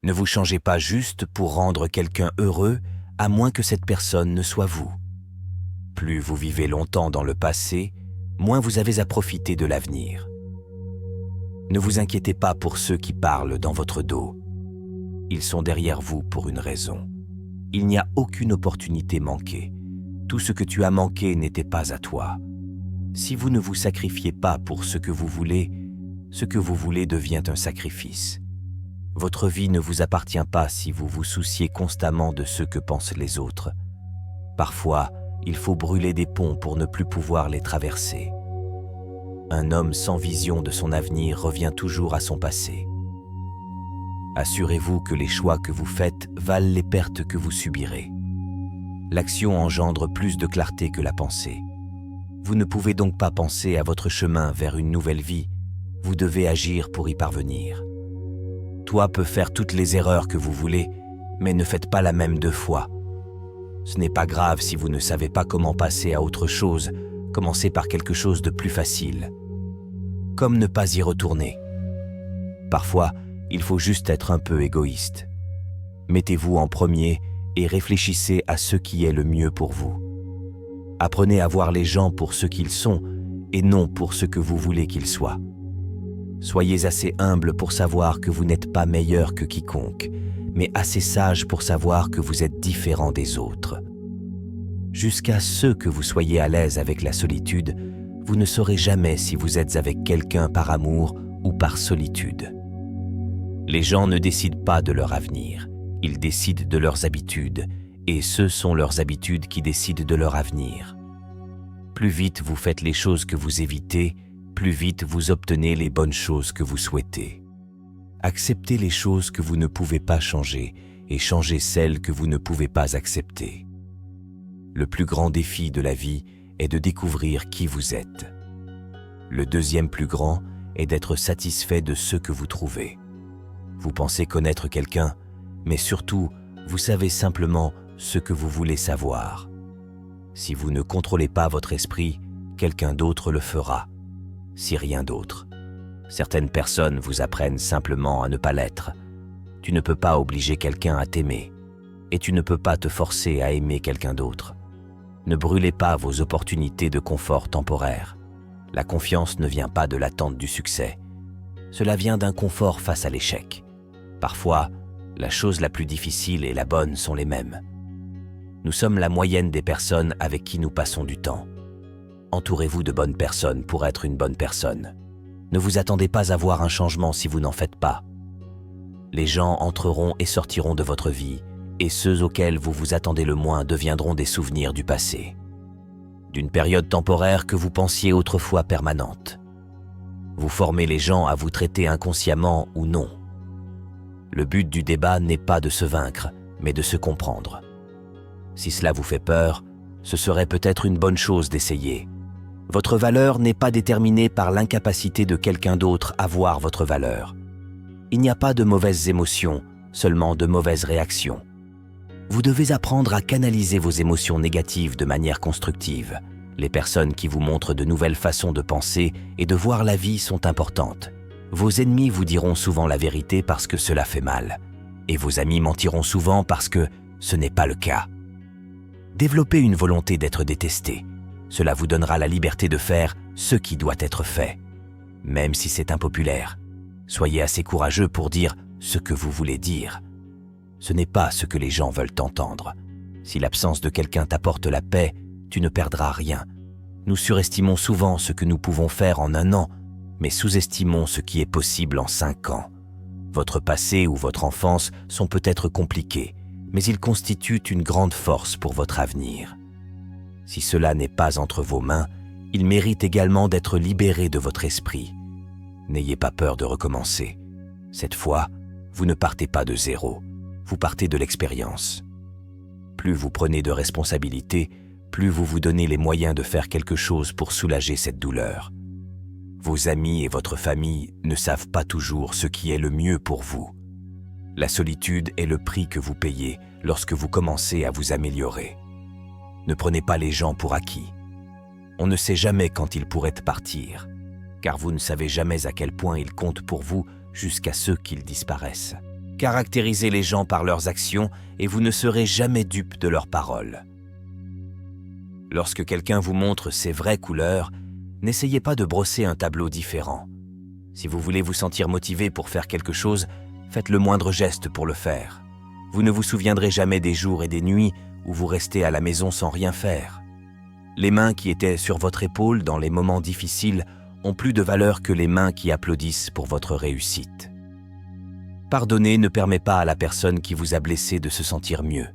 Ne vous changez pas juste pour rendre quelqu'un heureux, à moins que cette personne ne soit vous. Plus vous vivez longtemps dans le passé, moins vous avez à profiter de l'avenir. Ne vous inquiétez pas pour ceux qui parlent dans votre dos. Ils sont derrière vous pour une raison. Il n'y a aucune opportunité manquée. Tout ce que tu as manqué n'était pas à toi. Si vous ne vous sacrifiez pas pour ce que vous voulez devient un sacrifice. Votre vie ne vous appartient pas si vous vous souciez constamment de ce que pensent les autres. Parfois, il faut brûler des ponts pour ne plus pouvoir les traverser. Un homme sans vision de son avenir revient toujours à son passé. Assurez-vous que les choix que vous faites valent les pertes que vous subirez. L'action engendre plus de clarté que la pensée. Vous ne pouvez donc pas penser à votre chemin vers une nouvelle vie, vous devez agir pour y parvenir. Toi peux faire toutes les erreurs que vous voulez, mais ne faites pas la même 2 fois. Ce n'est pas grave si vous ne savez pas comment passer à autre chose, commencez par quelque chose de plus facile. Comme ne pas y retourner. Parfois, il faut juste être un peu égoïste. Mettez-vous en premier et réfléchissez à ce qui est le mieux pour vous. Apprenez à voir les gens pour ce qu'ils sont et non pour ce que vous voulez qu'ils soient. Soyez assez humble pour savoir que vous n'êtes pas meilleur que quiconque, mais assez sage pour savoir que vous êtes différent des autres. Jusqu'à ce que vous soyez à l'aise avec la solitude, vous ne saurez jamais si vous êtes avec quelqu'un par amour ou par solitude. Les gens ne décident pas de leur avenir, ils décident de leurs habitudes, et ce sont leurs habitudes qui décident de leur avenir. Plus vite vous faites les choses que vous évitez, plus vite vous obtenez les bonnes choses que vous souhaitez. Acceptez les choses que vous ne pouvez pas changer et changez celles que vous ne pouvez pas accepter. Le plus grand défi de la vie est de découvrir qui vous êtes. Le deuxième plus grand est d'être satisfait de ce que vous trouvez. Vous pensez connaître quelqu'un, mais surtout, vous savez simplement ce que vous voulez savoir. Si vous ne contrôlez pas votre esprit, quelqu'un d'autre le fera, si rien d'autre. Certaines personnes vous apprennent simplement à ne pas l'être. Tu ne peux pas obliger quelqu'un à t'aimer, et tu ne peux pas te forcer à aimer quelqu'un d'autre. Ne brûlez pas vos opportunités de confort temporaire. La confiance ne vient pas de l'attente du succès. Cela vient d'un confort face à l'échec. Parfois, la chose la plus difficile et la bonne sont les mêmes. Nous sommes la moyenne des personnes avec qui nous passons du temps. Entourez-vous de bonnes personnes pour être une bonne personne. Ne vous attendez pas à voir un changement si vous n'en faites pas. Les gens entreront et sortiront de votre vie, et ceux auxquels vous vous attendez le moins deviendront des souvenirs du passé, d'une période temporaire que vous pensiez autrefois permanente. Vous formez les gens à vous traiter inconsciemment ou non. Le but du débat n'est pas de se vaincre, mais de se comprendre. Si cela vous fait peur, ce serait peut-être une bonne chose d'essayer. Votre valeur n'est pas déterminée par l'incapacité de quelqu'un d'autre à voir votre valeur. Il n'y a pas de mauvaises émotions, seulement de mauvaises réactions. Vous devez apprendre à canaliser vos émotions négatives de manière constructive. Les personnes qui vous montrent de nouvelles façons de penser et de voir la vie sont importantes. Vos ennemis vous diront souvent la vérité parce que cela fait mal. Et vos amis mentiront souvent parce que ce n'est pas le cas. Développez une volonté d'être détesté. Cela vous donnera la liberté de faire ce qui doit être fait. Même si c'est impopulaire, soyez assez courageux pour dire ce que vous voulez dire. Ce n'est pas ce que les gens veulent entendre. Si l'absence de quelqu'un t'apporte la paix, tu ne perdras rien. Nous surestimons souvent ce que nous pouvons faire en 1 an, mais sous-estimons ce qui est possible en 5 ans. Votre passé ou votre enfance sont peut-être compliqués, mais ils constituent une grande force pour votre avenir. Si cela n'est pas entre vos mains, il mérite également d'être libéré de votre esprit. N'ayez pas peur de recommencer. Cette fois, vous ne partez pas de zéro, vous partez de l'expérience. Plus vous prenez de responsabilités, plus vous vous donnez les moyens de faire quelque chose pour soulager cette douleur. Vos amis et votre famille ne savent pas toujours ce qui est le mieux pour vous. La solitude est le prix que vous payez lorsque vous commencez à vous améliorer. Ne prenez pas les gens pour acquis. On ne sait jamais quand ils pourraient partir, car vous ne savez jamais à quel point ils comptent pour vous jusqu'à ce qu'ils disparaissent. Caractérisez les gens par leurs actions et vous ne serez jamais dupe de leurs paroles. Lorsque quelqu'un vous montre ses vraies couleurs, n'essayez pas de brosser un tableau différent. Si vous voulez vous sentir motivé pour faire quelque chose, faites le moindre geste pour le faire. Vous ne vous souviendrez jamais des jours et des nuits où vous restez à la maison sans rien faire. Les mains qui étaient sur votre épaule dans les moments difficiles ont plus de valeur que les mains qui applaudissent pour votre réussite. Pardonner ne permet pas à la personne qui vous a blessé de se sentir mieux.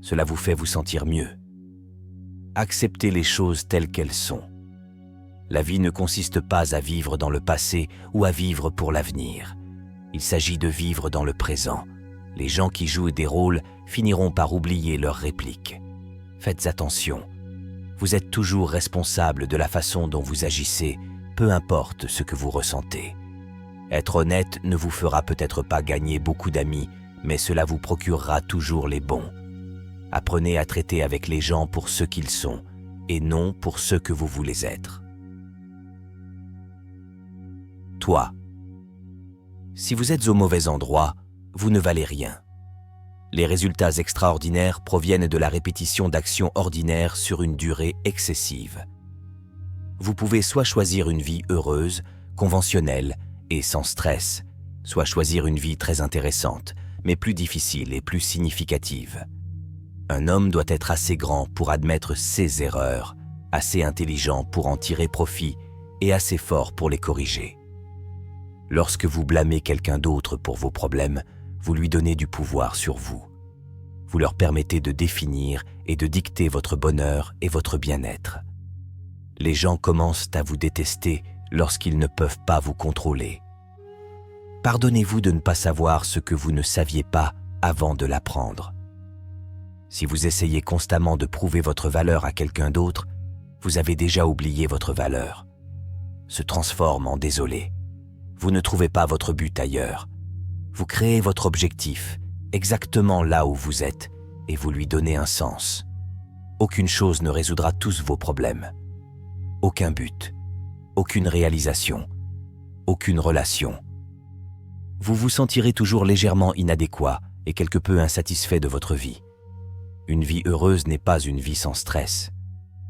Cela vous fait vous sentir mieux. Acceptez les choses telles qu'elles sont. La vie ne consiste pas à vivre dans le passé ou à vivre pour l'avenir. Il s'agit de vivre dans le présent. Les gens qui jouent des rôles finiront par oublier leurs répliques. Faites attention. Vous êtes toujours responsable de la façon dont vous agissez, peu importe ce que vous ressentez. Être honnête ne vous fera peut-être pas gagner beaucoup d'amis, mais cela vous procurera toujours les bons. Apprenez à traiter avec les gens pour ce qu'ils sont, et non pour ce que vous voulez être. Toi. Si vous êtes au mauvais endroit, vous ne valez rien. Les résultats extraordinaires proviennent de la répétition d'actions ordinaires sur une durée excessive. Vous pouvez soit choisir une vie heureuse, conventionnelle et sans stress, soit choisir une vie très intéressante, mais plus difficile et plus significative. Un homme doit être assez grand pour admettre ses erreurs, assez intelligent pour en tirer profit et assez fort pour les corriger. Lorsque vous blâmez quelqu'un d'autre pour vos problèmes, vous lui donnez du pouvoir sur vous. Vous leur permettez de définir et de dicter votre bonheur et votre bien-être. Les gens commencent à vous détester lorsqu'ils ne peuvent pas vous contrôler. Pardonnez-vous de ne pas savoir ce que vous ne saviez pas avant de l'apprendre. Si vous essayez constamment de prouver votre valeur à quelqu'un d'autre, vous avez déjà oublié votre valeur. Se transforme en désolé. Vous ne trouvez pas votre but ailleurs. Vous créez votre objectif, exactement là où vous êtes, et vous lui donnez un sens. Aucune chose ne résoudra tous vos problèmes. Aucun but, aucune réalisation, aucune relation. Vous vous sentirez toujours légèrement inadéquat et quelque peu insatisfait de votre vie. Une vie heureuse n'est pas une vie sans stress.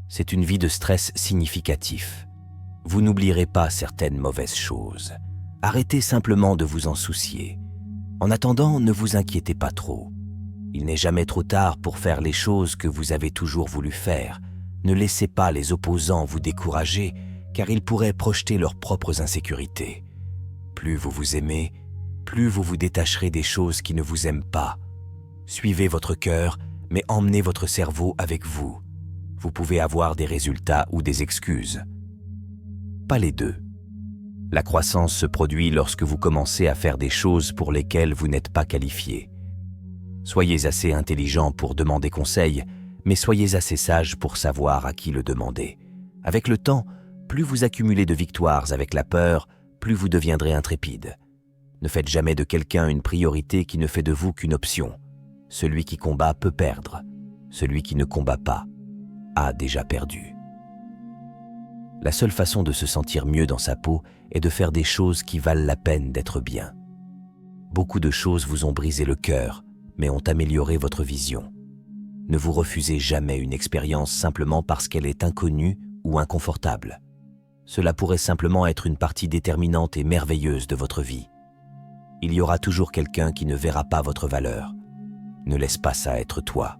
C'est une vie de stress significatif. Vous n'oublierez pas certaines mauvaises choses. Arrêtez simplement de vous en soucier. En attendant, ne vous inquiétez pas trop. Il n'est jamais trop tard pour faire les choses que vous avez toujours voulu faire. Ne laissez pas les opposants vous décourager, car ils pourraient projeter leurs propres insécurités. Plus vous vous aimez, plus vous vous détacherez des choses qui ne vous aiment pas. Suivez votre cœur, mais emmenez votre cerveau avec vous. Vous pouvez avoir des résultats ou des excuses. Pas les deux. La croissance se produit lorsque vous commencez à faire des choses pour lesquelles vous n'êtes pas qualifié. Soyez assez intelligent pour demander conseil, mais soyez assez sage pour savoir à qui le demander. Avec le temps, plus vous accumulez de victoires avec la peur, plus vous deviendrez intrépide. Ne faites jamais de quelqu'un une priorité qui ne fait de vous qu'une option. Celui qui combat peut perdre. Celui qui ne combat pas a déjà perdu. La seule façon de se sentir mieux dans sa peau est de faire des choses qui valent la peine d'être bien. Beaucoup de choses vous ont brisé le cœur, mais ont amélioré votre vision. Ne vous refusez jamais une expérience simplement parce qu'elle est inconnue ou inconfortable. Cela pourrait simplement être une partie déterminante et merveilleuse de votre vie. Il y aura toujours quelqu'un qui ne verra pas votre valeur. Ne laisse pas ça être toi.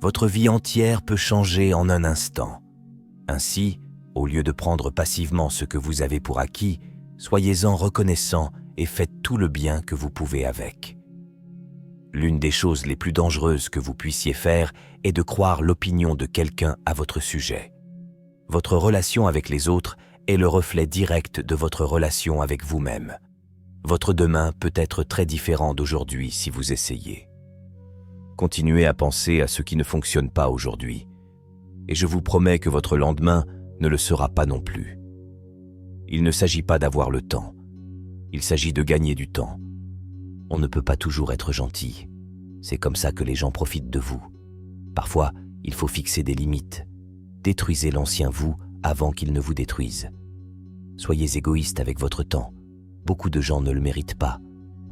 Votre vie entière peut changer en un instant. Ainsi, au lieu de prendre passivement ce que vous avez pour acquis, soyez-en reconnaissant et faites tout le bien que vous pouvez avec. L'une des choses les plus dangereuses que vous puissiez faire est de croire l'opinion de quelqu'un à votre sujet. Votre relation avec les autres est le reflet direct de votre relation avec vous-même. Votre demain peut être très différent d'aujourd'hui si vous essayez. Continuez à penser à ce qui ne fonctionne pas aujourd'hui, et je vous promets que votre lendemain ne le sera pas non plus. Il ne s'agit pas d'avoir le temps, il s'agit de gagner du temps. On ne peut pas toujours être gentil, c'est comme ça que les gens profitent de vous. Parfois, il faut fixer des limites. Détruisez l'ancien vous avant qu'il ne vous détruise. Soyez égoïste avec votre temps, beaucoup de gens ne le méritent pas.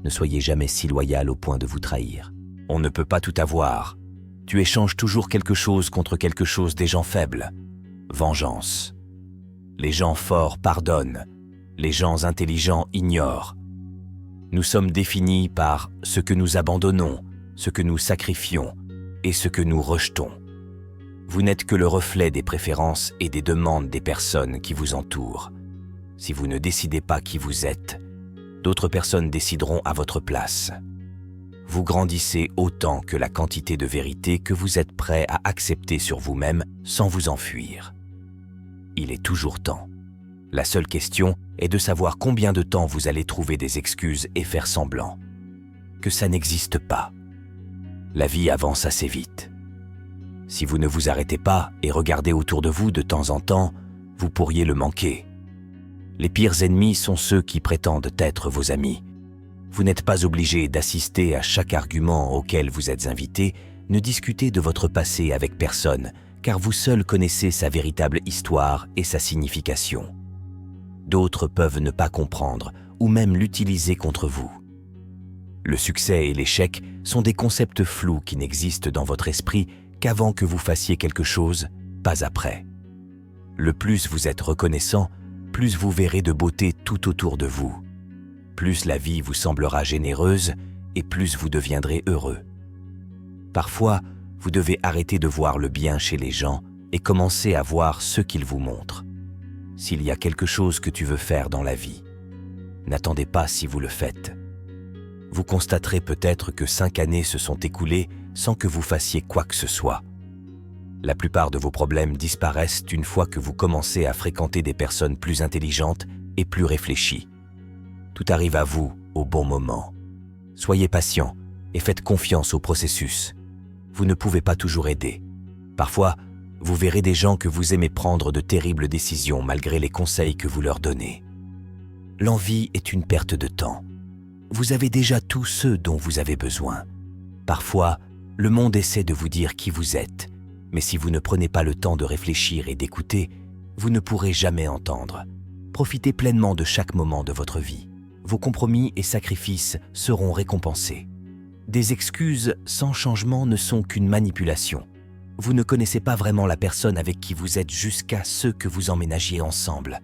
Ne soyez jamais si loyal au point de vous trahir. On ne peut pas tout avoir. Tu échanges toujours quelque chose contre quelque chose des gens faibles. Vengeance. Les gens forts pardonnent. Les gens intelligents ignorent. Nous sommes définis par ce que nous abandonnons, ce que nous sacrifions et ce que nous rejetons. Vous n'êtes que le reflet des préférences et des demandes des personnes qui vous entourent. Si vous ne décidez pas qui vous êtes, d'autres personnes décideront à votre place. Vous grandissez autant que la quantité de vérité que vous êtes prêt à accepter sur vous-même sans vous enfuir. Il est toujours temps. La seule question est de savoir combien de temps vous allez trouver des excuses et faire semblant que ça n'existe pas. La vie avance assez vite. Si vous ne vous arrêtez pas et regardez autour de vous de temps en temps, vous pourriez le manquer. Les pires ennemis sont ceux qui prétendent être vos amis. Vous n'êtes pas obligé d'assister à chaque argument auquel vous êtes invité, ne discutez de votre passé avec personne, car vous seul connaissez sa véritable histoire et sa signification. D'autres peuvent ne pas comprendre ou même l'utiliser contre vous. Le succès et l'échec sont des concepts flous qui n'existent dans votre esprit qu'avant que vous fassiez quelque chose, pas après. Le plus vous êtes reconnaissant, plus vous verrez de beauté tout autour de vous. Plus la vie vous semblera généreuse et plus vous deviendrez heureux. Parfois, vous devez arrêter de voir le bien chez les gens et commencer à voir ce qu'ils vous montrent. S'il y a quelque chose que tu veux faire dans la vie, n'attendez pas si vous le faites. Vous constaterez peut-être que 5 années se sont écoulées sans que vous fassiez quoi que ce soit. La plupart de vos problèmes disparaissent une fois que vous commencez à fréquenter des personnes plus intelligentes et plus réfléchies. Tout arrive à vous au bon moment. Soyez patient et faites confiance au processus. Vous ne pouvez pas toujours aider. Parfois, vous verrez des gens que vous aimez prendre de terribles décisions malgré les conseils que vous leur donnez. L'envie est une perte de temps. Vous avez déjà tout ce dont vous avez besoin. Parfois, le monde essaie de vous dire qui vous êtes, mais si vous ne prenez pas le temps de réfléchir et d'écouter, vous ne pourrez jamais entendre. Profitez pleinement de chaque moment de votre vie. Vos compromis et sacrifices seront récompensés. Des excuses sans changement ne sont qu'une manipulation. Vous ne connaissez pas vraiment la personne avec qui vous êtes jusqu'à ce que vous emménagiez ensemble.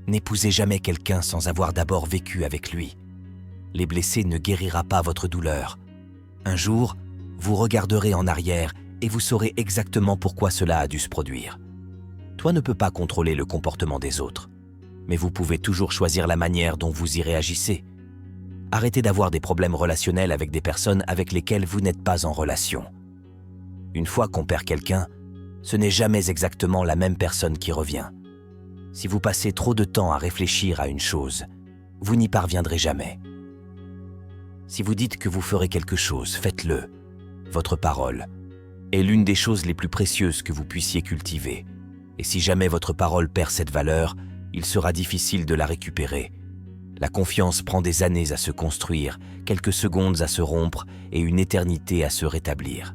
N'épousez jamais quelqu'un sans avoir d'abord vécu avec lui. Les blessés ne guérira pas votre douleur. Un jour, vous regarderez en arrière et vous saurez exactement pourquoi cela a dû se produire. Toi ne peux pas contrôler le comportement des autres, mais vous pouvez toujours choisir la manière dont vous y réagissez. Arrêtez d'avoir des problèmes relationnels avec des personnes avec lesquelles vous n'êtes pas en relation. Une fois qu'on perd quelqu'un, ce n'est jamais exactement la même personne qui revient. Si vous passez trop de temps à réfléchir à une chose, vous n'y parviendrez jamais. Si vous dites que vous ferez quelque chose, faites-le. Votre parole est l'une des choses les plus précieuses que vous puissiez cultiver. Et si jamais votre parole perd cette valeur, il sera difficile de la récupérer. La confiance prend des années à se construire, quelques secondes à se rompre et une éternité à se rétablir.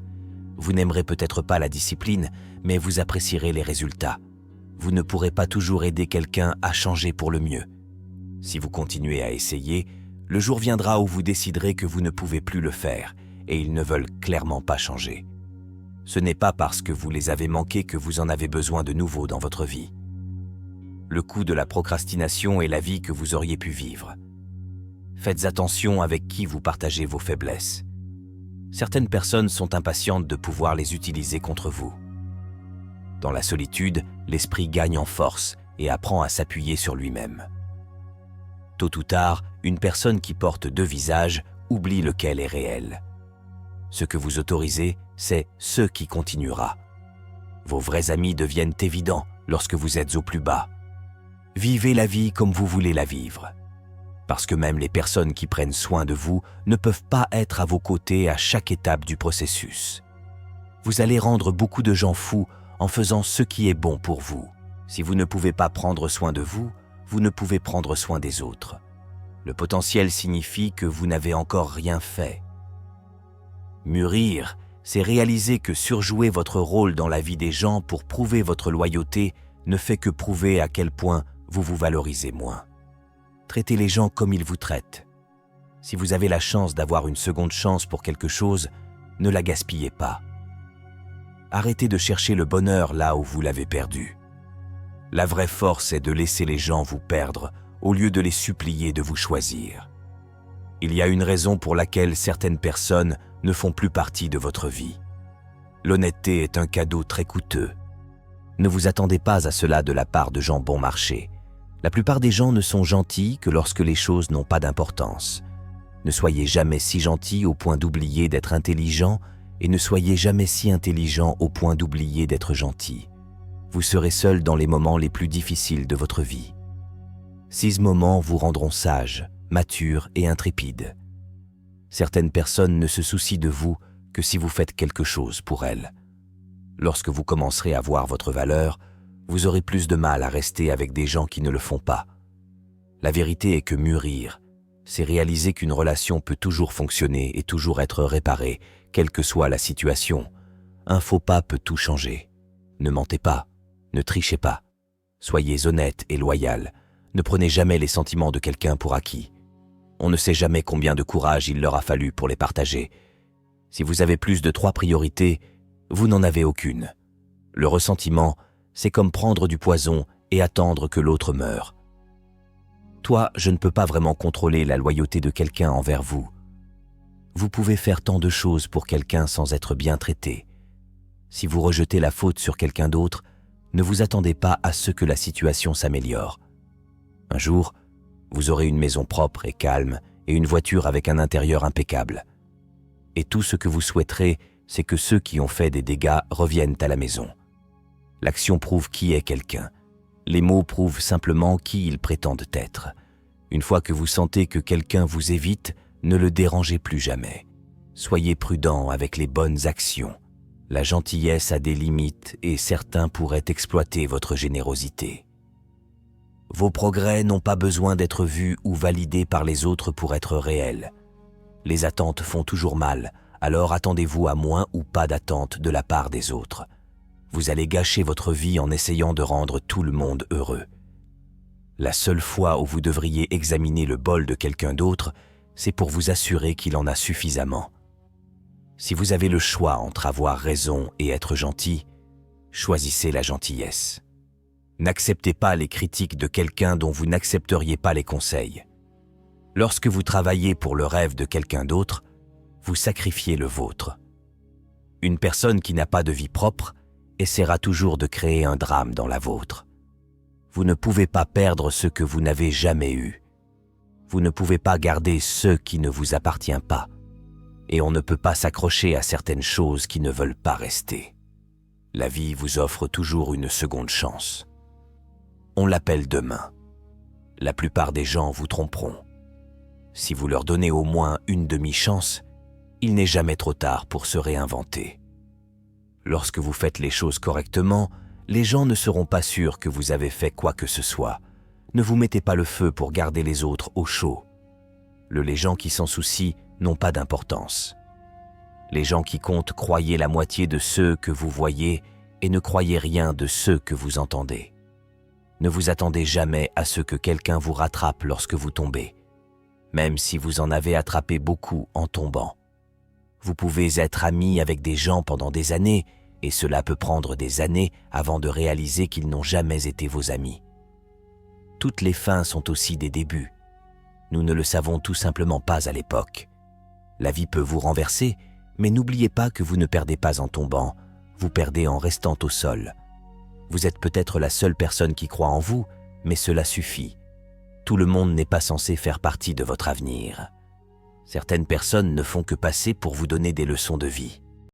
Vous n'aimerez peut-être pas la discipline, mais vous apprécierez les résultats. Vous ne pourrez pas toujours aider quelqu'un à changer pour le mieux. Si vous continuez à essayer, le jour viendra où vous déciderez que vous ne pouvez plus le faire et ils ne veulent clairement pas changer. Ce n'est pas parce que vous les avez manqués que vous en avez besoin de nouveau dans votre vie. Le coût de la procrastination est la vie que vous auriez pu vivre. Faites attention avec qui vous partagez vos faiblesses. Certaines personnes sont impatientes de pouvoir les utiliser contre vous. Dans la solitude, l'esprit gagne en force et apprend à s'appuyer sur lui-même. Tôt ou tard, une personne qui porte 2 visages oublie lequel est réel. Ce que vous autorisez, c'est ce qui continuera. Vos vrais amis deviennent évidents lorsque vous êtes au plus bas. Vivez la vie comme vous voulez la vivre. Parce que même les personnes qui prennent soin de vous ne peuvent pas être à vos côtés à chaque étape du processus. Vous allez rendre beaucoup de gens fous en faisant ce qui est bon pour vous. Si vous ne pouvez pas prendre soin de vous, vous ne pouvez prendre soin des autres. Le potentiel signifie que vous n'avez encore rien fait. Mûrir, c'est réaliser que surjouer votre rôle dans la vie des gens pour prouver votre loyauté ne fait que prouver à quel point vous vous valorisez moins. Traitez les gens comme ils vous traitent. Si vous avez la chance d'avoir une seconde chance pour quelque chose, ne la gaspillez pas. Arrêtez de chercher le bonheur là où vous l'avez perdu. La vraie force est de laisser les gens vous perdre au lieu de les supplier de vous choisir. Il y a une raison pour laquelle certaines personnes ne font plus partie de votre vie. L'honnêteté est un cadeau très coûteux. Ne vous attendez pas à cela de la part de gens bon marché. La plupart des gens ne sont gentils que lorsque les choses n'ont pas d'importance. Ne soyez jamais si gentil au point d'oublier d'être intelligent et ne soyez jamais si intelligent au point d'oublier d'être gentil. Vous serez seul dans les moments les plus difficiles de votre vie. 6 moments vous rendront sage, mature et intrépide. Certaines personnes ne se soucient de vous que si vous faites quelque chose pour elles. Lorsque vous commencerez à voir votre valeur, vous aurez plus de mal à rester avec des gens qui ne le font pas. La vérité est que mûrir, c'est réaliser qu'une relation peut toujours fonctionner et toujours être réparée, quelle que soit la situation. Un faux pas peut tout changer. Ne mentez pas, ne trichez pas. Soyez honnête et loyal. Ne prenez jamais les sentiments de quelqu'un pour acquis. On ne sait jamais combien de courage il leur a fallu pour les partager. Si vous avez plus de 3 priorités, vous n'en avez aucune. Le ressentiment, c'est comme prendre du poison et attendre que l'autre meure. Toi, je ne peux pas vraiment contrôler la loyauté de quelqu'un envers vous. Vous pouvez faire tant de choses pour quelqu'un sans être bien traité. Si vous rejetez la faute sur quelqu'un d'autre, ne vous attendez pas à ce que la situation s'améliore. Un jour, vous aurez une maison propre et calme et une voiture avec un intérieur impeccable. Et tout ce que vous souhaiterez, c'est que ceux qui ont fait des dégâts reviennent à la maison. L'action prouve qui est quelqu'un. Les mots prouvent simplement qui ils prétendent être. Une fois que vous sentez que quelqu'un vous évite, ne le dérangez plus jamais. Soyez prudent avec les bonnes actions. La gentillesse a des limites et certains pourraient exploiter votre générosité. Vos progrès n'ont pas besoin d'être vus ou validés par les autres pour être réels. Les attentes font toujours mal, alors attendez-vous à moins ou pas d'attentes de la part des autres. Vous allez gâcher votre vie en essayant de rendre tout le monde heureux. La seule fois où vous devriez examiner le bol de quelqu'un d'autre, c'est pour vous assurer qu'il en a suffisamment. Si vous avez le choix entre avoir raison et être gentil, choisissez la gentillesse. N'acceptez pas les critiques de quelqu'un dont vous n'accepteriez pas les conseils. Lorsque vous travaillez pour le rêve de quelqu'un d'autre, vous sacrifiez le vôtre. Une personne qui n'a pas de vie propre essaiera toujours de créer un drame dans la vôtre. Vous ne pouvez pas perdre ce que vous n'avez jamais eu. Vous ne pouvez pas garder ce qui ne vous appartient pas. Et on ne peut pas s'accrocher à certaines choses qui ne veulent pas rester. La vie vous offre toujours une seconde chance. On l'appelle demain. La plupart des gens vous tromperont. Si vous leur donnez au moins une demi-chance, il n'est jamais trop tard pour se réinventer. Lorsque vous faites les choses correctement, les gens ne seront pas sûrs que vous avez fait quoi que ce soit. Ne vous mettez pas le feu pour garder les autres au chaud. Les gens qui s'en soucient n'ont pas d'importance. Les gens qui comptent croyez la moitié de ceux que vous voyez et ne croyez rien de ceux que vous entendez. Ne vous attendez jamais à ce que quelqu'un vous rattrape lorsque vous tombez, même si vous en avez attrapé beaucoup en tombant. Vous pouvez être ami avec des gens pendant des années, et cela peut prendre des années avant de réaliser qu'ils n'ont jamais été vos amis. Toutes les fins sont aussi des débuts. Nous ne le savons tout simplement pas à l'époque. La vie peut vous renverser, mais n'oubliez pas que vous ne perdez pas en tombant, vous perdez en restant au sol. Vous êtes peut-être la seule personne qui croit en vous, mais cela suffit. Tout le monde n'est pas censé faire partie de votre avenir. Certaines personnes ne font que passer pour vous donner des leçons de vie.